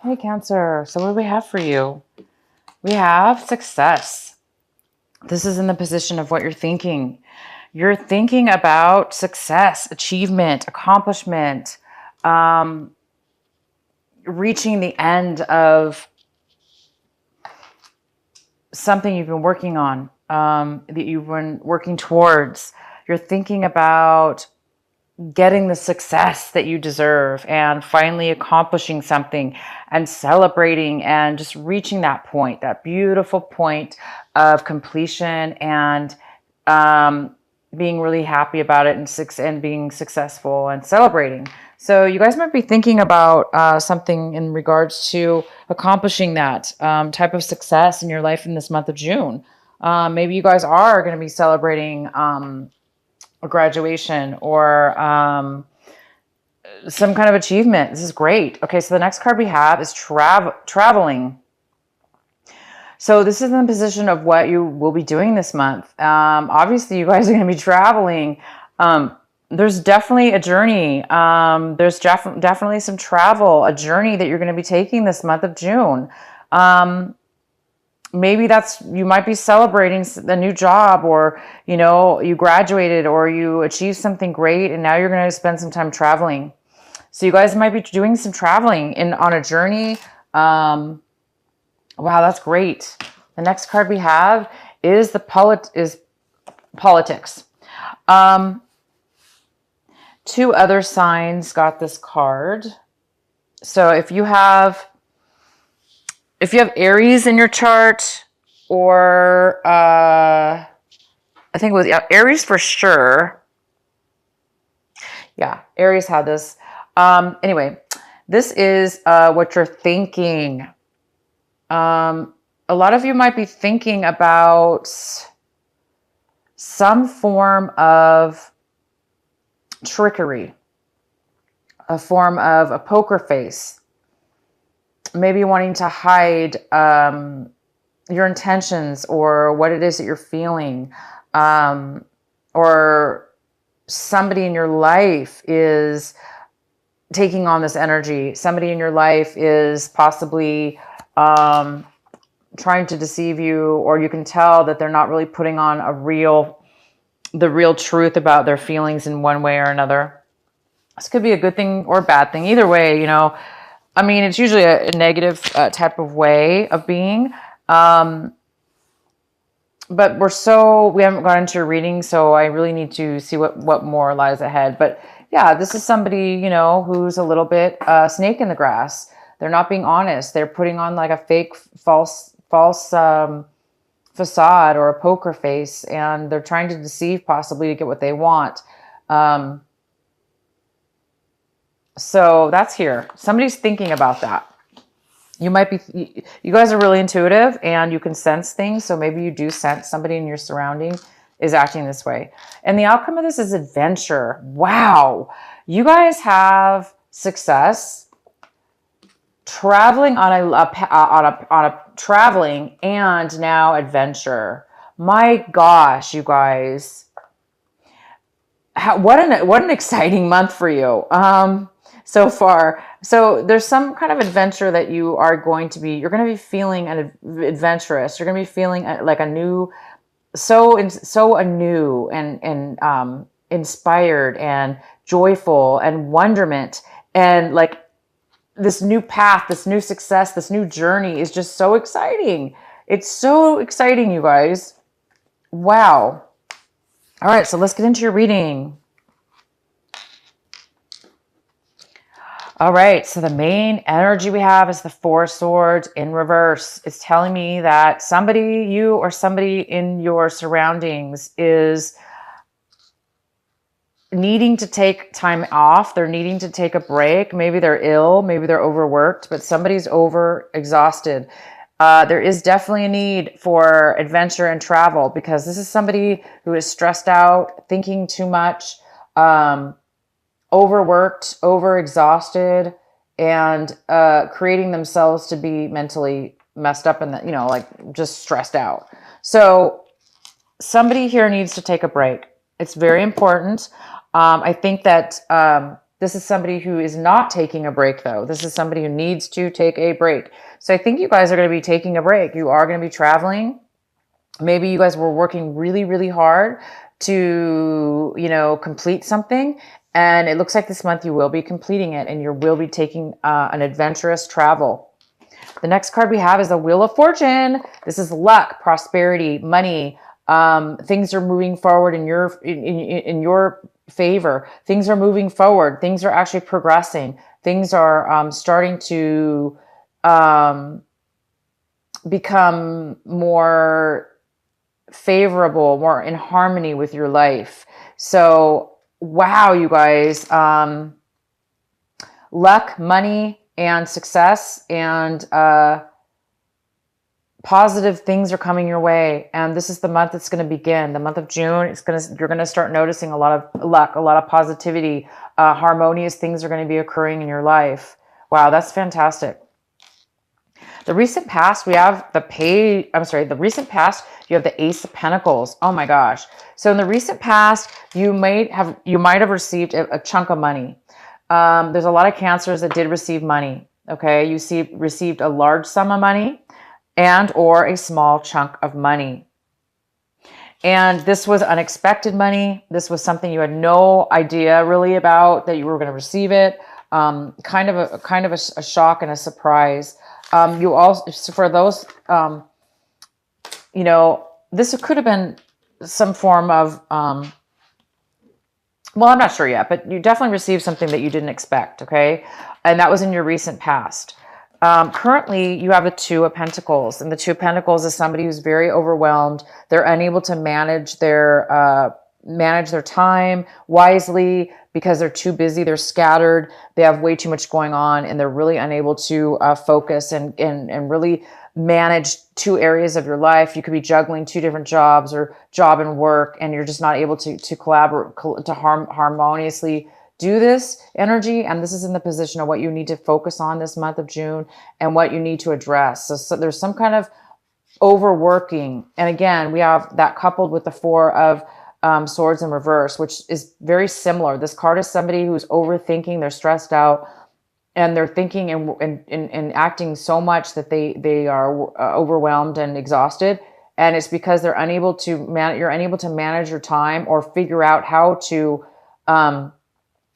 Hey, Cancer. So what do we have for you? We have success. This is in the position of what you're thinking. You're thinking about success, achievement, accomplishment, reaching the end of something you've been working on, that you've been working towards. You're thinking about getting the success that you deserve and finally accomplishing something and celebrating and just reaching that point, that beautiful point of completion and being really happy about it and being successful and celebrating. So you guys might be thinking about something in regards to accomplishing that type of success in your life in this month of June. Maybe you guys are going to be celebrating a graduation or some kind of achievement. This is great. Okay, so the next card we have is traveling. So this is in the position of what you will be doing this month. Obviously, you guys are going to be traveling. There's definitely a journey. There's definitely some travel, a journey that you're going to be taking this month of June. Maybe you might be celebrating a new job, or, you graduated or you achieved something great and now you're going to spend some time traveling. So you guys might be doing some traveling on a journey. Wow, that's great. The next card we have is politics. Two other signs got this card. So if you have Aries in your chart, or I think it was Aries for sure. Yeah, Aries had this. Anyway, this is what you're thinking. A lot of you might be thinking about some form of trickery, a form of a poker face. Maybe wanting to hide your intentions or what it is that you're feeling, or somebody in your life is taking on this energy. Somebody in your life is possibly trying to deceive you, or you can tell that they're not really putting on the real truth about their feelings in one way or another. This could be a good thing or a bad thing. Either way, it's usually a negative type of way of being. But we haven't gone into a reading, so I really need to see what more lies ahead. But yeah, this is somebody, who's a little bit snake in the grass. They're not being honest. They're putting on like a fake, false facade or a poker face, and they're trying to deceive possibly to get what they want. So that's here. Somebody's thinking about that. You guys are really intuitive and you can sense things. So maybe you do sense somebody in your surrounding is acting this way. And the outcome of this is adventure. Wow. You guys have success traveling on a traveling and now adventure. My gosh, you guys. What an exciting month for you. So far. So there's some kind of adventure that you're going to be feeling adventurous. You're going to be feeling like so anew and inspired and joyful and wonderment. And like this new path, this new success, this new journey is just so exciting. It's so exciting, you guys. Wow. All right. So let's get into your reading. All right, so the main energy we have is the Four of Swords in reverse. It's telling me that you or somebody in your surroundings is needing to take time off. They're needing to take a break. Maybe they're ill, maybe they're overworked, but somebody's exhausted. There is definitely a need for adventure and travel, because this is somebody who is stressed out, thinking too much, overworked, overexhausted, and creating themselves to be mentally messed up and just stressed out. So somebody here needs to take a break. It's very important. I think that This is somebody who is not taking a break, though. This is somebody who needs to take a break. So I think you guys are going to be taking a break. You are going to be traveling. Maybe you guys were working really, really hard to, complete something. And it looks like this month you will be completing it, and you will be taking an adventurous travel. The next card we have is the Wheel of Fortune. This is luck, prosperity, money. Things are moving forward in your favor. Things are moving forward. Things are actually progressing. Things are starting to become more favorable, more in harmony with your life. So, wow, you guys, luck, money, and success, and positive things are coming your way. And this is the month that's going to begin. The month of June, you're going to start noticing a lot of luck, a lot of positivity, harmonious things are going to be occurring in your life. Wow, that's fantastic. The recent past, we have the recent past, you have the Ace of Pentacles. Oh my gosh. So in the recent past, you might have received a chunk of money. There's a lot of Cancers that did receive money. Okay. You received a large sum of money and or a small chunk of money. And this was unexpected money. This was something you had no idea really about, that you were going to receive it. Kind of a shock and a surprise. You also, for those, this could have been some form of, well, I'm not sure yet, but you definitely received something that you didn't expect, okay? And that was in your recent past. Currently, you have the Two of Pentacles, and the Two of Pentacles is somebody who's very overwhelmed. They're unable to manage their time wisely because they're too busy. They're scattered. They have way too much going on, and they're really unable to focus and really manage two areas of your life. You could be juggling two different jobs, or job and work, and you're just not able to collaborate, to harmoniously do this energy. And this is in the position of what you need to focus on this month of June and what you need to address. So there's some kind of overworking. And again, we have that coupled with the Four of Swords in reverse, which is very similar. This card is somebody who's overthinking, they're stressed out, and they're thinking and acting so much that they are overwhelmed and exhausted. And it's because they're unable to you're unable to manage your time, or figure out how to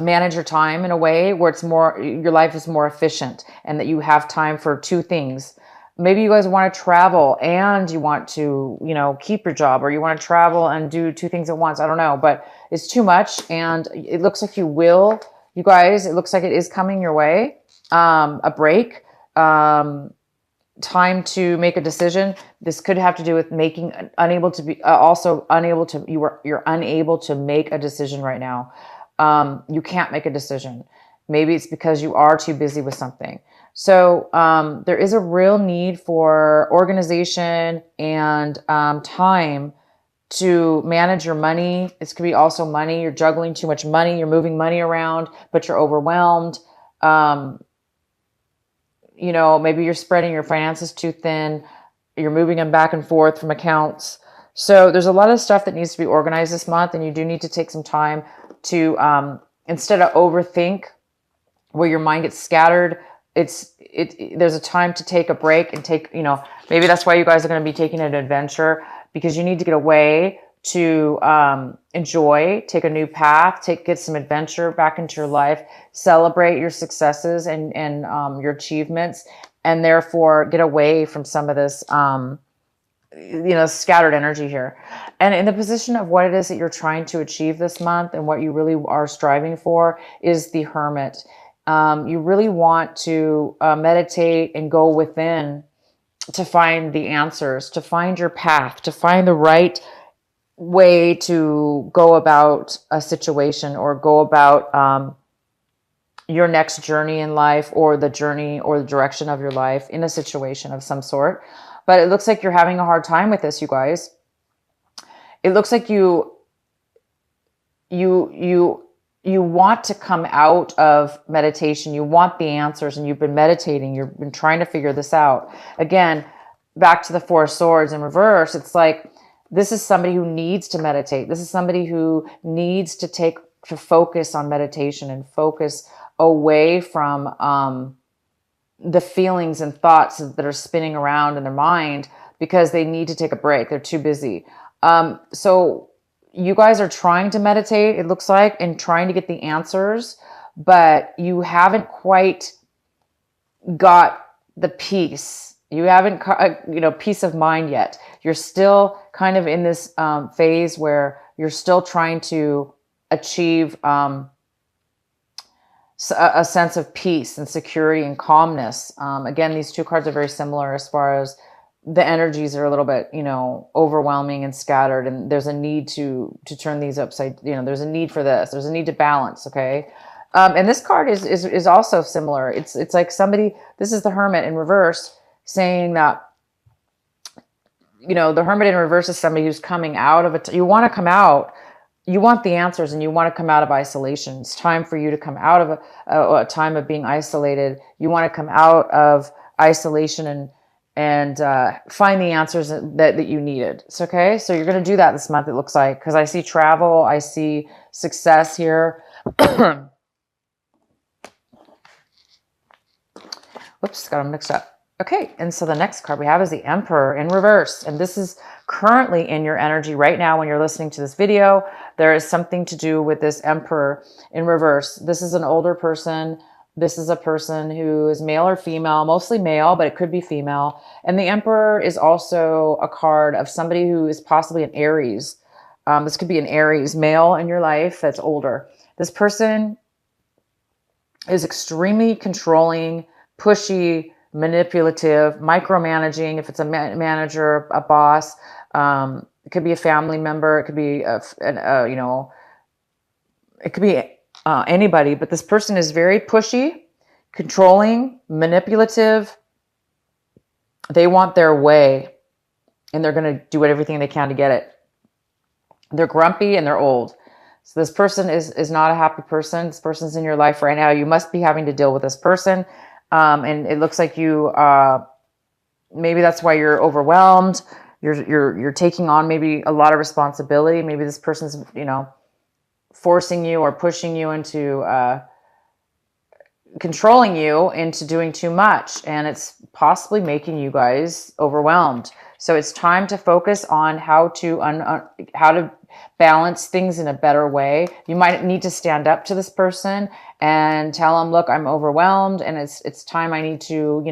manage your time in a way where your life is more efficient, and that you have time for two things. Maybe you guys want to travel and you want to, keep your job, or you want to travel and do two things at once. I don't know, but it's too much. And it looks like you guys, it looks like it is coming your way. A break, time to make a decision. This could have to do with you're unable to make a decision right now. You can't make a decision. Maybe it's because you are too busy with something. So there is a real need for organization and time to manage your money. This could be also money. You're juggling too much money. You're moving money around, but you're overwhelmed. Maybe you're spreading your finances too thin. You're moving them back and forth from accounts. So there's a lot of stuff that needs to be organized this month, and you do need to take some time to, instead of overthink where your mind gets scattered, there's a time to take a break and maybe that's why you guys are going to be taking an adventure, because you need to get away to enjoy, take a new path, get some adventure back into your life, celebrate your successes and your achievements, and therefore get away from some of this scattered energy here. And in the position of what it is that you're trying to achieve this month and what you really are striving for is the Hermit. You really want to meditate and go within to find the answers, to find your path, to find the right way to go about a situation, or go about your next journey in life, or the journey or the direction of your life in a situation of some sort. But it looks like you're having a hard time with this, you guys. It looks like you want to come out of meditation. You want the answers, and you've been meditating. You've been trying to figure this out. Again, back to the Four of Swords in reverse. It's like, this is somebody who needs to meditate. This is somebody who needs to take to focus on meditation and focus away from the feelings and thoughts that are spinning around in their mind, because they need to take a break. They're too busy. So you guys are trying to meditate, it looks like, and trying to get the answers, but you haven't quite got the peace. You haven't, peace of mind yet. You're still kind of in this phase where you're still trying to achieve a sense of peace and security and calmness. Again, these two cards are very similar as far as the energies are a little bit, overwhelming and scattered, and there's a need to turn these upside, there's a need for this. There's a need to balance. Okay. And this card is also similar. It's like somebody, this is the Hermit in reverse, saying that, the Hermit in reverse is somebody who's coming out of it. You want to come out, you want the answers, and you want to come out of isolation. It's time for you to come out of a time of being isolated. You want to come out of isolation and find the answers that you needed. It's okay. So you're going to do that this month, it looks like, because I see travel, I see success here. Whoops, got them mixed up. Okay, and so the next card we have is the Emperor in reverse. And this is currently in your energy right now when you're listening to this video. There is something to do with this Emperor in reverse. This is an older person. This is a person who is male or female, mostly male, but it could be female. And the Emperor is also a card of somebody who is possibly an Aries. This could be an Aries male in your life that's older. This person is extremely controlling, pushy, manipulative, micromanaging. If it's a manager, a boss, it could be a family member, it could be it could be anybody. But this person is very pushy, controlling, manipulative. They want their way, and they're going to do everything they can to get it. They're grumpy and they're old. So this person is not a happy person. This person's in your life right now. You must be having to deal with this person. And it looks like you, maybe that's why you're overwhelmed. You're taking on maybe a lot of responsibility. Maybe this person's, forcing you or pushing you into, controlling you into doing too much. And it's possibly making you guys overwhelmed. So it's time to focus on how to balance things in a better way. You might need to stand up to this person and tell them, look, I'm overwhelmed and it's time I need to,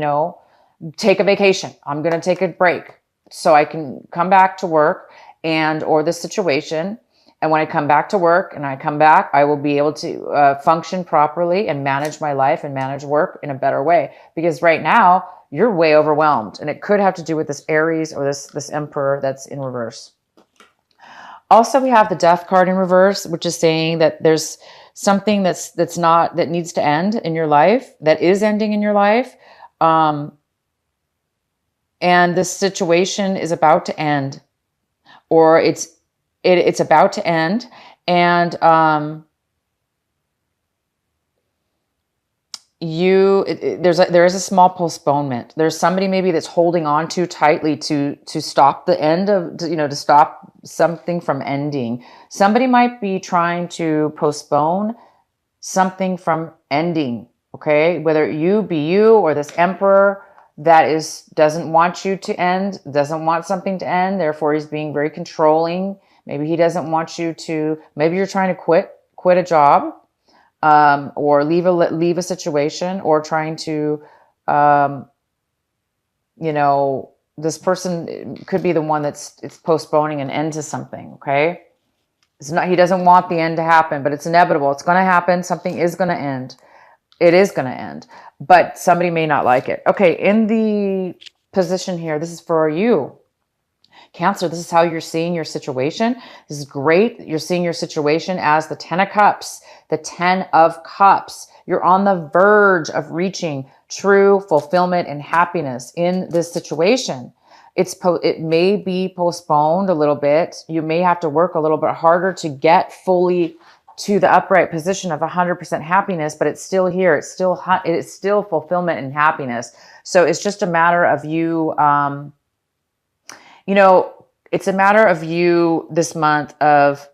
take a vacation. I'm going to take a break so I can come back to work or this situation. And when I come back to work and I come back, I will be able to function properly and manage my life and manage work in a better way. Because right now you're way overwhelmed, and it could have to do with this Aries or this Emperor that's in reverse. Also, we have the Death card in reverse, which is saying that there's something that needs to end in your life, that is ending in your life. And this situation is about to end, or it's about to end. And there is a small postponement. There's somebody maybe that's holding on too tightly to stop the end of, to stop something from ending. Somebody might be trying to postpone something from ending. Okay. Whether you or this Emperor that doesn't want you to end, doesn't want something to end. Therefore he's being very controlling. Maybe he doesn't want you to, maybe you're trying to quit a job. Or leave a situation, or trying to, this person could be the one it's postponing an end to something. Okay. He doesn't want the end to happen, but it's inevitable. It's going to happen. Something is going to end. It is going to end, but somebody may not like it. Okay. In the position here, this is for you, Cancer. This is how you're seeing your situation. This is great. You're seeing your situation as the 10 of Cups, the 10 of Cups. You're on the verge of reaching true fulfillment and happiness in this situation. It may be postponed a little bit. You may have to work a little bit harder to get fully to the upright position of 100% happiness, but it's still here. It is still fulfillment and happiness. So it's just a matter of you, it's a matter of you this month of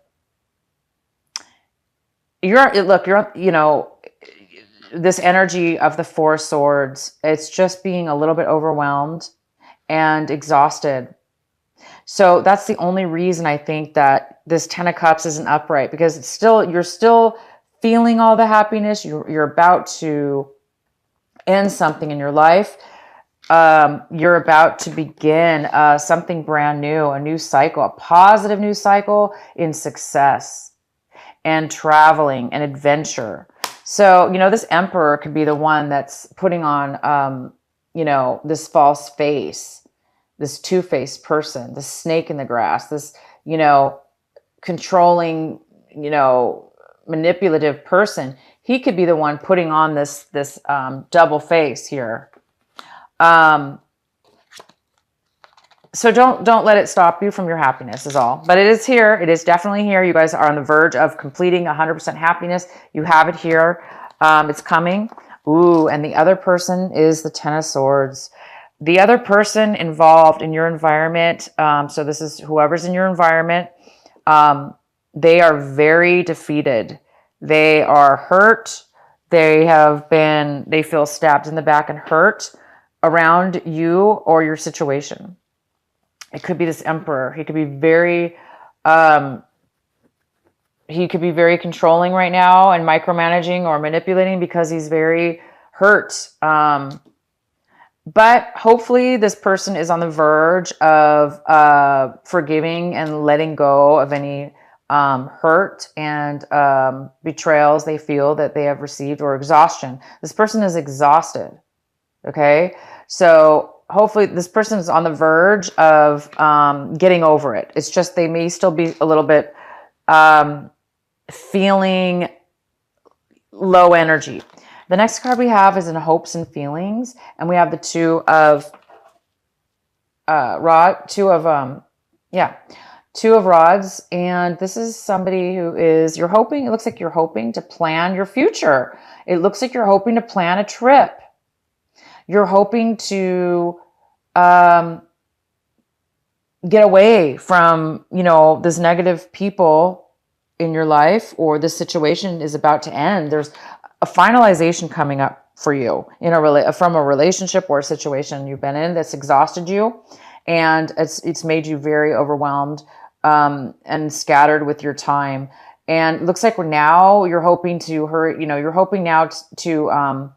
you know, this energy of the Four of Swords, it's just being a little bit overwhelmed and exhausted. So that's the only reason I think that this Ten of Cups isn't upright, because it's still, you're still feeling all the happiness. You're about to end something in your life. You're about to begin something brand new, a new cycle, a positive new cycle in success and traveling and adventure. So, you know, this Emperor could be the one that's putting on, you know, this false face, this two-faced person, this snake in the grass, this, you know, controlling, you know, manipulative person. He could be the one putting on this double face here. So don't let it stop you from your happiness is all. But it is here. It is definitely here. You guys are on the verge of completing 100% happiness. You have it here. It's coming. Ooh, and the other person is the Ten of Swords. The other person involved in your environment, so this is whoever's in your environment, they are very defeated. They are hurt. They feel stabbed in the back and hurt around you or your situation. It could be this Emperor. He could be very controlling right now and micromanaging or manipulating because he's very hurt. But hopefully this person is on the verge of forgiving and letting go of any hurt and betrayals they feel that they have received, or exhaustion. This person is exhausted. Okay. So hopefully this person is on the verge of getting over it. It's just they may still be a little bit feeling low energy. The next card we have is in hopes and feelings, and we have the two of rods, and this is somebody who is, you're hoping, it looks like you're hoping to plan your future. It looks like you're hoping to plan a trip. You're hoping to get away from, you know, this negative people in your life, or this situation is about to end. There's a finalization coming up for you in from a relationship or a situation you've been in that's exhausted you, and it's made you very overwhelmed and scattered with your time. And it looks like now you're hoping to you're hoping now to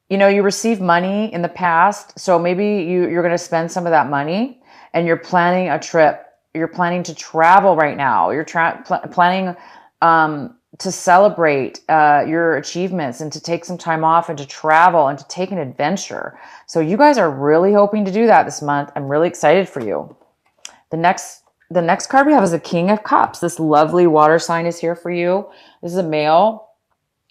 you know, you received money in the past, so maybe you're going to spend some of that money, and you're planning a trip. You're planning to travel right now. You're planning to celebrate your achievements and to take some time off and to travel and to take an adventure. So you guys are really hoping to do that this month. I'm really excited for you. The next card we have is the King of Cups. This lovely water sign is here for you. This is a male,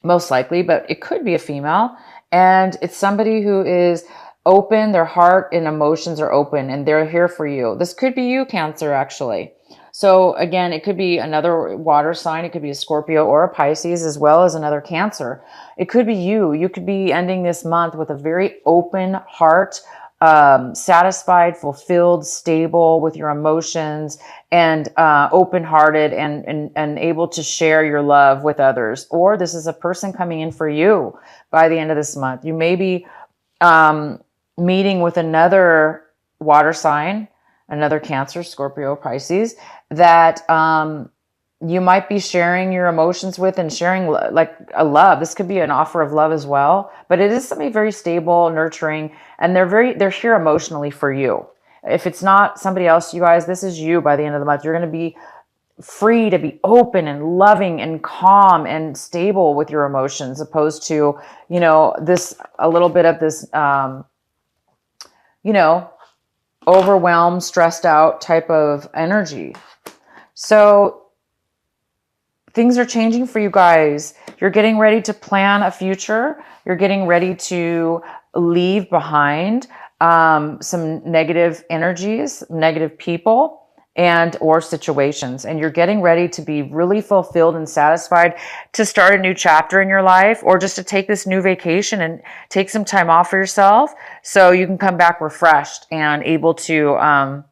most likely, but it could be a female. And it's somebody who is open, their heart and emotions are open, and they're here for you. This could be you, Cancer, actually. So again, it could be another water sign. It could be a Scorpio or a Pisces, as well as another Cancer. It could be you. You could be ending this month with a very open heart, satisfied, fulfilled, stable with your emotions, and open-hearted and able to share your love with others. Or this is a person coming in for you by the end of this month. You may be meeting with another water sign, another Cancer, Scorpio, Pisces, that you might be sharing your emotions with and sharing like a love. This could be an offer of love as well, but it is something very stable, nurturing, and they're here emotionally for you. If it's not somebody else, you guys, this is you by the end of the month. You're going to be free to be open and loving and calm and stable with your emotions, opposed to, you know, a little bit of this, you know, overwhelmed, stressed out type of energy. So things are changing for you guys. You're getting ready to plan a future. You're getting ready to leave behind some negative energies, negative people, and or situations. And you're getting ready to be really fulfilled and satisfied to start a new chapter in your life, or just to take this new vacation and take some time off for yourself so you can come back refreshed and able to